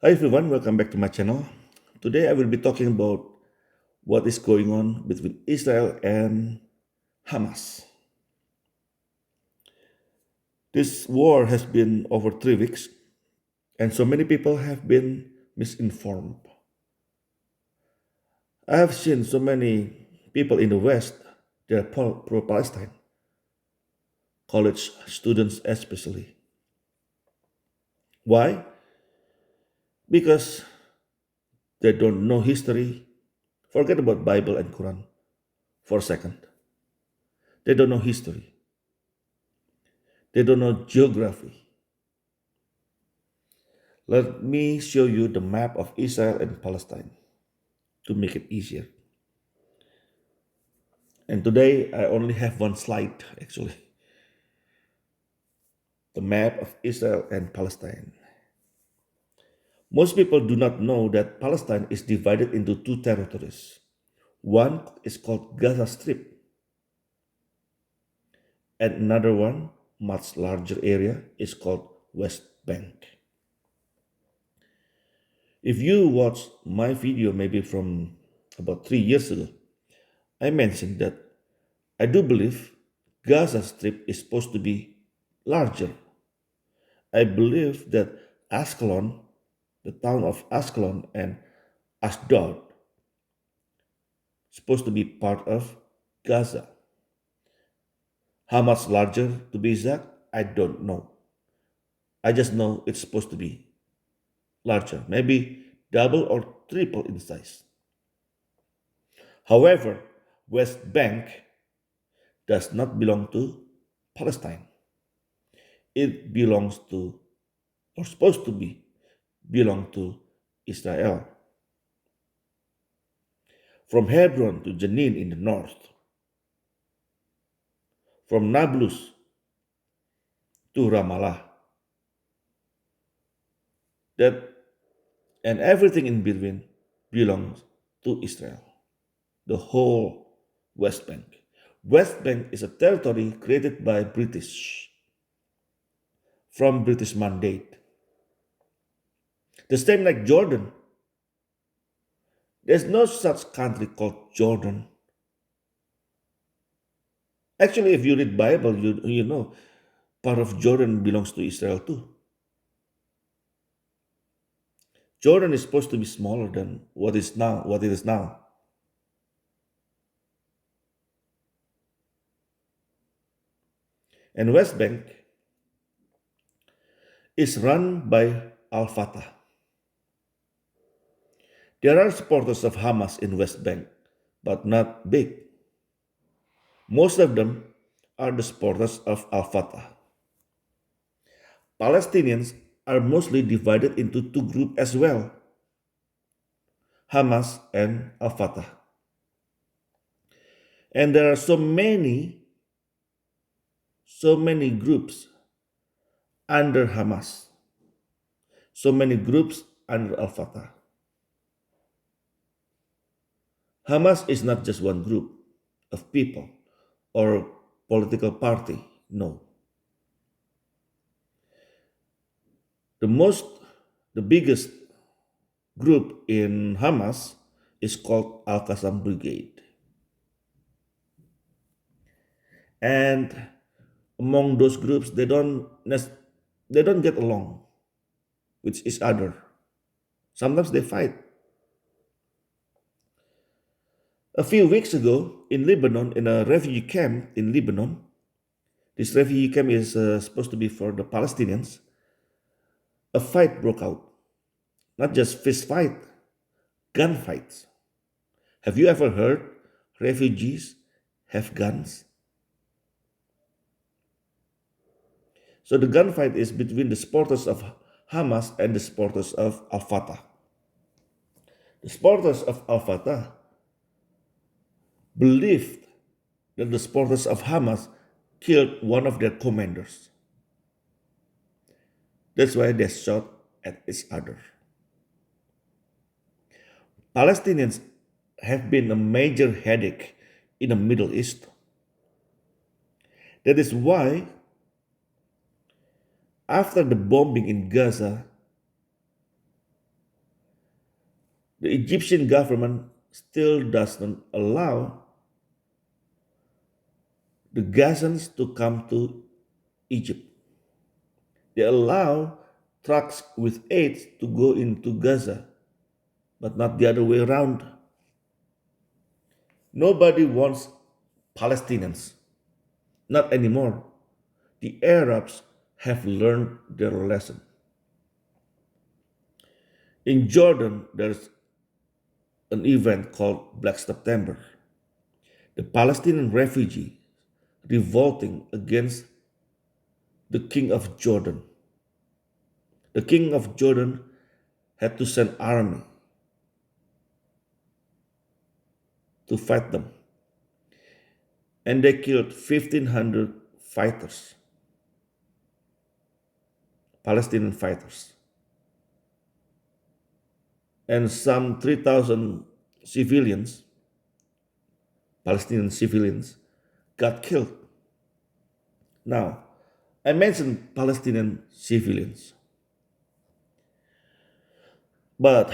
Hi everyone, welcome back to my channel. Today I will be talking about what is going on between Israel and Hamas. This war has been over 3 weeks, and so many people have been misinformed. I have seen so many people in the West, they are pro Palestine, college students especially. Why? Because they don't know history. Forget about Bible and Quran for a second. They don't know history. They don't know geography. Let me show you the map of Israel and Palestine to make it easier. And today I only have one slide actually, the map of Israel and Palestine. Most people do not know that Palestine is divided into two territories. One is called Gaza Strip, and another one, much larger area, is called West Bank. If you watched my video maybe from about 3 years ago, I mentioned that I do believe Gaza Strip is supposed to be larger. I believe that Ascalon, the town of Ascalon and Ashdod, supposed to be part of Gaza. How much larger to be exact, I don't know. I just know it's supposed to be larger, maybe double or triple in size. However, West Bank does not belong to Palestine. It belongs to, or supposed to be, belong to Israel. From Hebron to Jenin in the north, from Nablus to Ramallah, that and everything in between belongs to Israel, the whole West Bank. West Bank is a territory created by British from British mandate. The same like Jordan. There's no such country called Jordan. Actually, if you read Bible, you know part of Jordan belongs to Israel too. Jordan is supposed to be smaller than what it is now. And West Bank is run by Al Fatah. There are supporters of Hamas in West Bank, but not big. Most of them are the supporters of Al Fatah. Palestinians are mostly divided into two groups as well, Hamas and Al Fatah. And there are so many groups under Hamas, so many groups under Al Fatah. Hamas is not just one group of people or political party, no. The most, the biggest group in Hamas is called Al Qassam Brigade. And among those groups, they don't get along with each other. Sometimes they fight. A few weeks ago in Lebanon, in a refugee camp in Lebanon, this refugee camp is supposed to be for the Palestinians. A fight broke out. Not just fist fight, gunfights. Have you ever heard refugees have guns? So the gunfight is between the supporters of Hamas and the supporters of Al Fatah. The supporters of Al Fatah believed that the supporters of Hamas killed one of their commanders. That's why they shot at each other. Palestinians have been a major headache in the Middle East. That is why, after the bombing in Gaza, The Egyptian government still doesn't allow the Gazans to come to Egypt. They allow trucks with aid to go into Gaza, but not the other way around. Nobody wants Palestinians, not anymore. The Arabs have learned their lesson. In Jordan, there's an event called Black September. The Palestinian refugees revolting against the king of Jordan. The king of Jordan had to send army to fight them, and they killed 1,500 fighters, Palestinian fighters, and some 3,000 civilians, Palestinian civilians, got killed. Now, I mentioned Palestinian civilians, but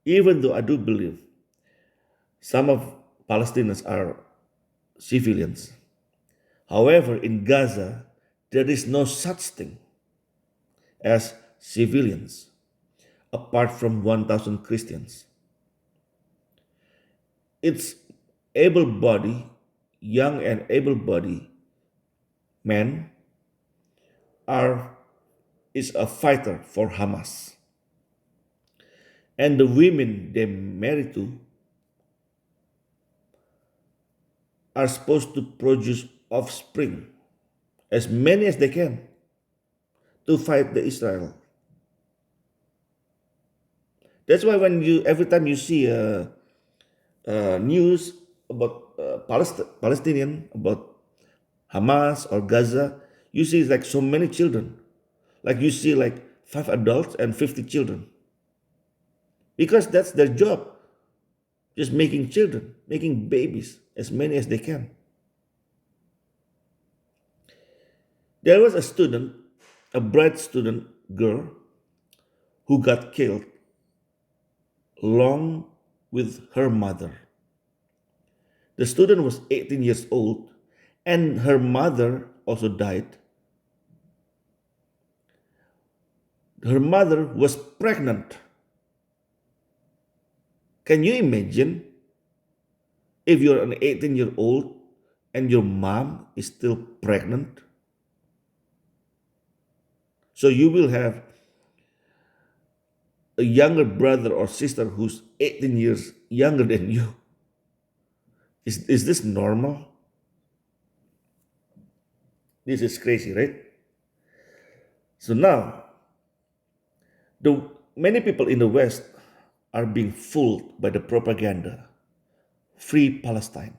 even though I do believe some of Palestinians are civilians, however, in Gaza, there is no such thing as civilians apart from 1,000 Christians. It's able bodied, young and able bodied men are is a fighter for Hamas. And the women they marry to are supposed to produce offspring, as many as they can, to fight the Israel. That's why when you every time you see news about Palestinian, about Hamas or Gaza, you see like so many children. Like you see like 5 adults and 50 children. Because that's their job, just making children, making babies, as many as they can. There was a student, a bright student girl, who got killed along with her mother. The student was 18 years old, and her mother also died. Her mother was pregnant. Can you imagine if you're an 18-year-old and your mom is still pregnant? So you will have a younger brother or sister who's 18 years younger than you. Is this normal? This is crazy, right? So now, the many people in the West are being fooled by the propaganda, free Palestine,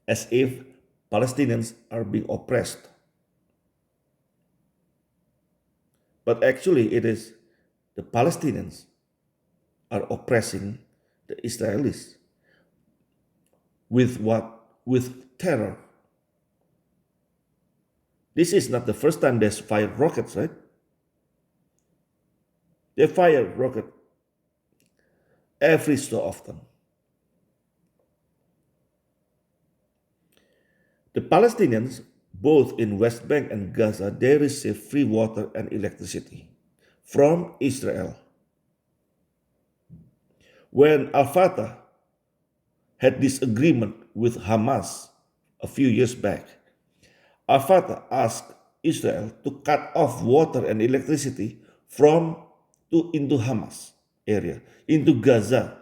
as if Palestinians are being oppressed. But actually, it is the Palestinians are oppressing the Israelis. With what? With terror. This is not the first time they fired rockets, right? They fire rocket every so often. The Palestinians, both in West Bank and Gaza, they receive free water and electricity from Israel. When Al-Fatah had this agreement with Hamas a few years back, Al-Fatah asked Israel to cut off water and electricity from into Hamas area, into Gaza.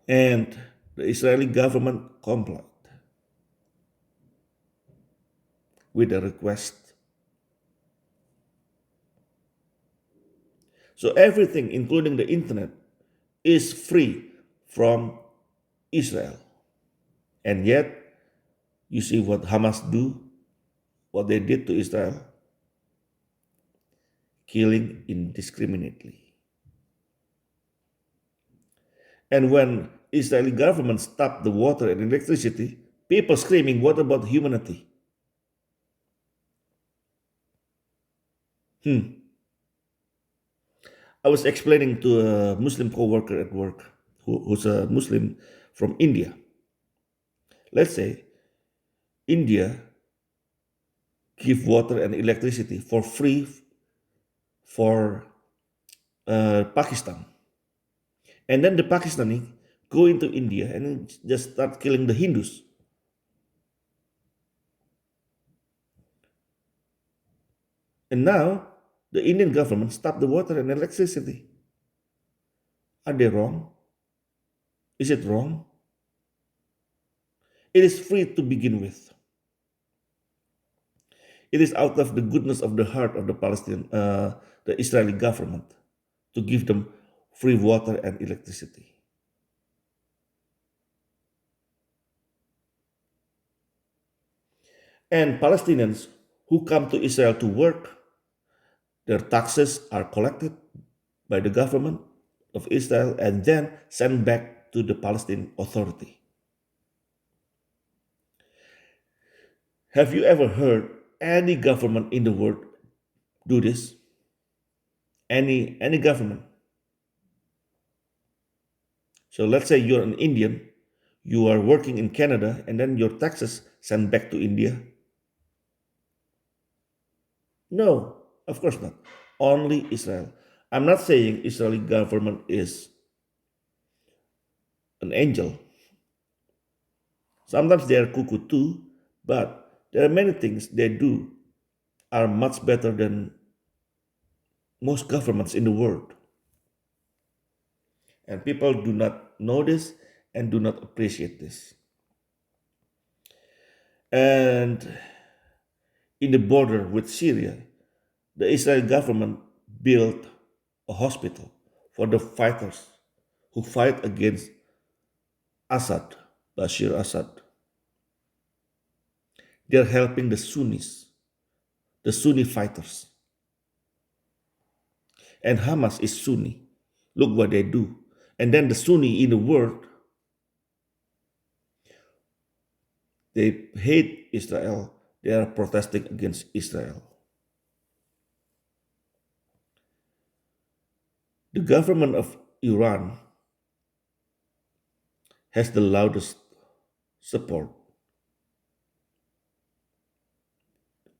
And the Israeli government complied with the request. So everything, including the internet, is free from Israel. And yet, you see what Hamas do, what they did to Israel, killing indiscriminately. And when Israeli government stopped the water and electricity, people screaming, what about humanity? I was explaining to a Muslim coworker at work who's a Muslim from India. Let's say India give water and electricity for free for Pakistan, and then the Pakistani go into India and just start killing the Hindus. And now the Indian government stopped the water and electricity. Are they wrong? Is it wrong? It is free to begin with. It is out of the goodness of the heart of the Israeli government to give them free water and electricity. And Palestinians who come to Israel to work, their taxes are collected by the government of Israel and then sent back to the Palestinian Authority. Have you ever heard any government in the world do this? Any government. So let's say you're an Indian, you are working in Canada, and then your taxes sent back to India. No, of course not. Only Israel. I'm not saying Israeli government is an angel. Sometimes they are cuckoo too, but there are many things they do are much better than most governments in the world. And people do not know this and do not appreciate this. And in the border with Syria, the Israeli government built a hospital for the fighters who fight against Assad, Bashir Assad. They're helping the Sunnis, the Sunni fighters. And Hamas is Sunni. Look what they do. And then the Sunni in the world, they hate Israel. They are protesting against Israel. The government of Iran has the loudest support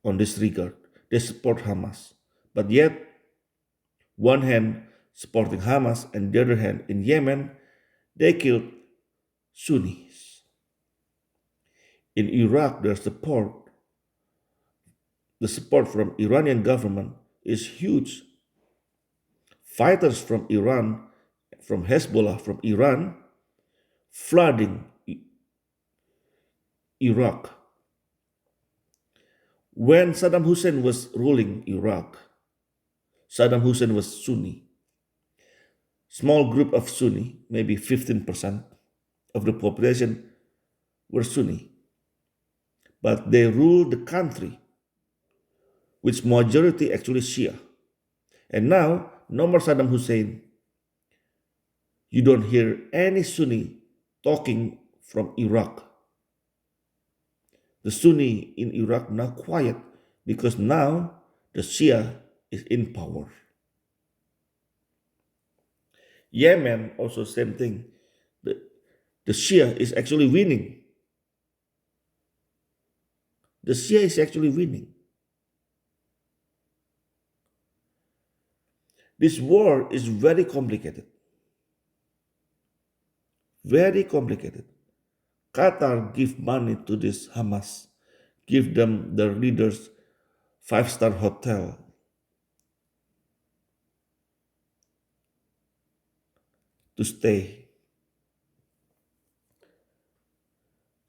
on this regard. They support Hamas. But yet, one hand supporting Hamas and the other hand in Yemen, they killed Sunnis. In Iraq, the support from Iranian government is huge. Fighters from Iran, from Hezbollah, from Iran, flooding Iraq. When Saddam Hussein was ruling Iraq, Saddam Hussein was Sunni. Small group of Sunni, maybe 15% of the population were Sunni. But they ruled the country, which majority actually Shia. And now, no more Saddam Hussein. You don't hear any Sunni talking from Iraq. The Sunni in Iraq now quiet because now the Shia is in power. Yemen also same thing. The Shia is actually winning. The Shia is actually winning. This war is very complicated. Very complicated. Qatar give money to this Hamas, give them the leaders five-star hotel. To stay.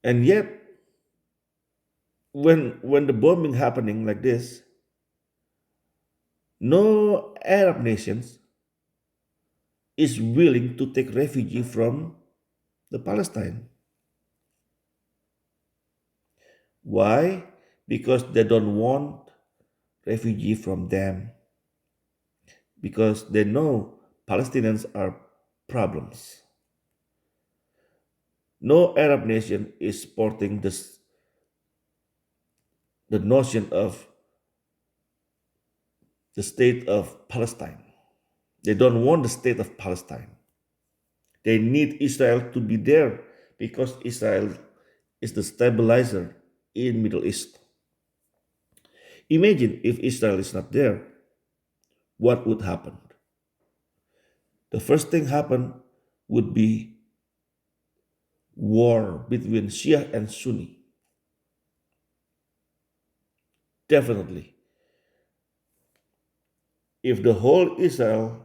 And yet, when the bombing happening like this, no Arab nations is willing to take refugee from the Palestine. Why? Because they don't want refugee from them. Because they know Palestinians are problems. No Arab nation is supporting the notion of the state of Palestine. They don't want the state of Palestine. They need Israel to be there because Israel is the stabilizer in Middle East. Imagine if Israel is not there, what would happen? The first thing happen would be war between Shia and Sunni. Definitely. If the whole Israel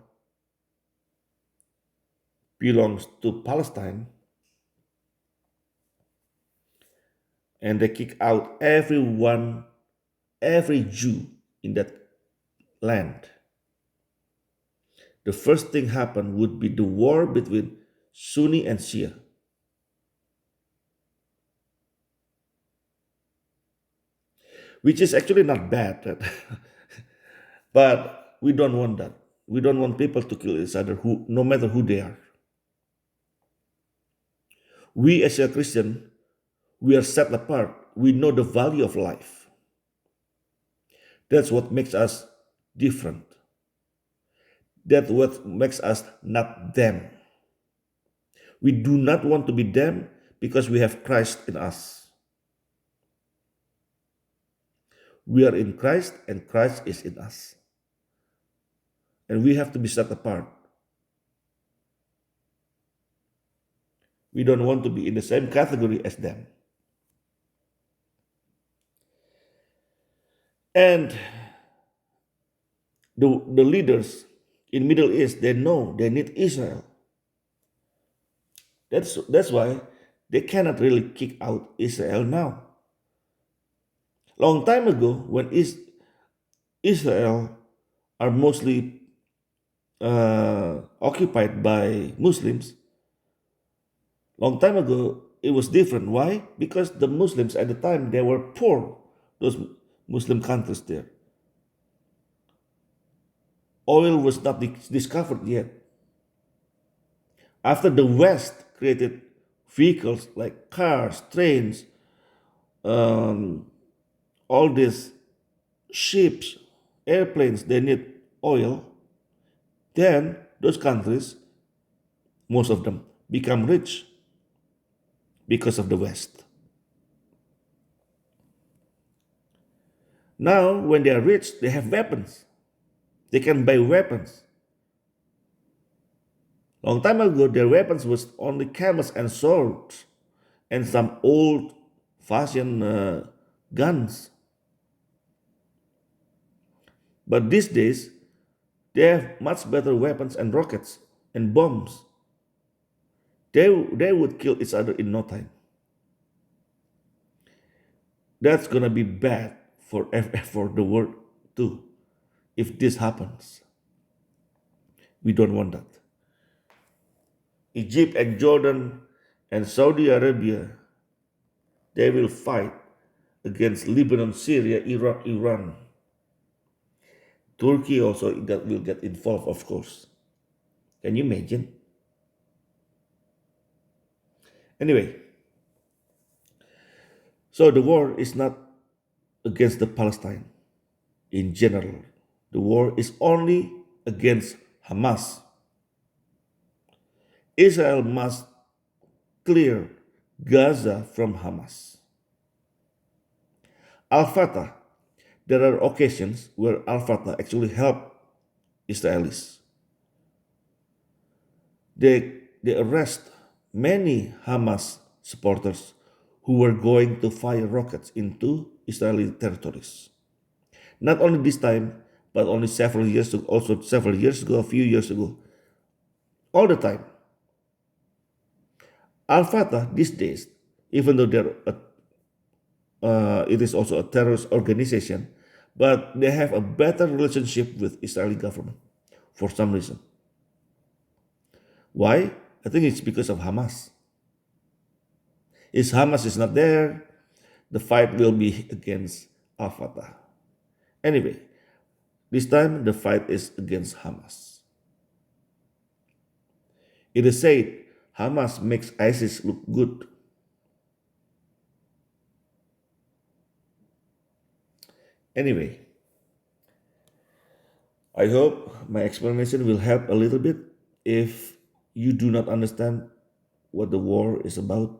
belongs to Palestine and they kick out everyone, every Jew in that land, the first thing happen would be the war between Sunni and Shia, which is actually not bad, but we don't want that. We don't want people to kill each other, who, no matter who they are. We as a Christian, we are set apart. We know the value of life. That's what makes us different. That's what makes us not them. We do not want to be them because we have Christ in us. We are in Christ and Christ is in us. And we have to be set apart. We don't want to be in the same category as them. And the leaders in Middle East, they know they need Israel. That's why they cannot really kick out Israel now. Long time ago, when Israel are mostly occupied by Muslims, long time ago it was different. Why? Because the Muslims at the time, they were poor. Those Muslim countries there, oil was not discovered yet. After the West created vehicles like cars, trains, um, all these ships, airplanes, they need oil. Then those countries, most of them, become rich because of the West. Now, when they are rich, they have weapons. They can buy weapons. Long time ago, their weapons was only camels and swords and some old-fashioned guns. But these days, they have much better weapons and rockets and bombs. They would kill each other in no time. That's gonna be bad for for the world too. If this happens, we don't want that. Egypt and Jordan and Saudi Arabia, they will fight against Lebanon, Syria, Iraq, Iran. Turkey also will get involved, of course. Can you imagine? Anyway, so the war is not against the Palestine in general. The war is only against Hamas. Israel must clear Gaza from Hamas. Al-Fatah, there are occasions where Al-Fatah actually help Israelis. They arrest many Hamas supporters who were going to fire rockets into Israeli territories. Not only this time, but only several years ago, also several years ago, a few years ago, all the time. Al-Fatah these days, even though it is also a terrorist organization, but they have a better relationship with Israeli government for some reason. Why? I think it's because of Hamas. If Hamas is not there, the fight will be against Al-Fatah. Anyway, this time the fight is against Hamas. It is said Hamas makes ISIS look good. Anyway, I hope my explanation will help a little bit. If you do not understand what the war is about,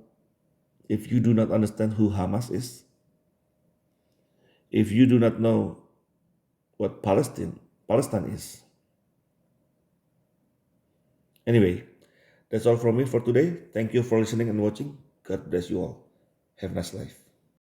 if you do not understand who Hamas is, if you do not know what Palestine is. Anyway, that's all from me for today. Thank you for listening and watching. God bless you all. Have a nice life.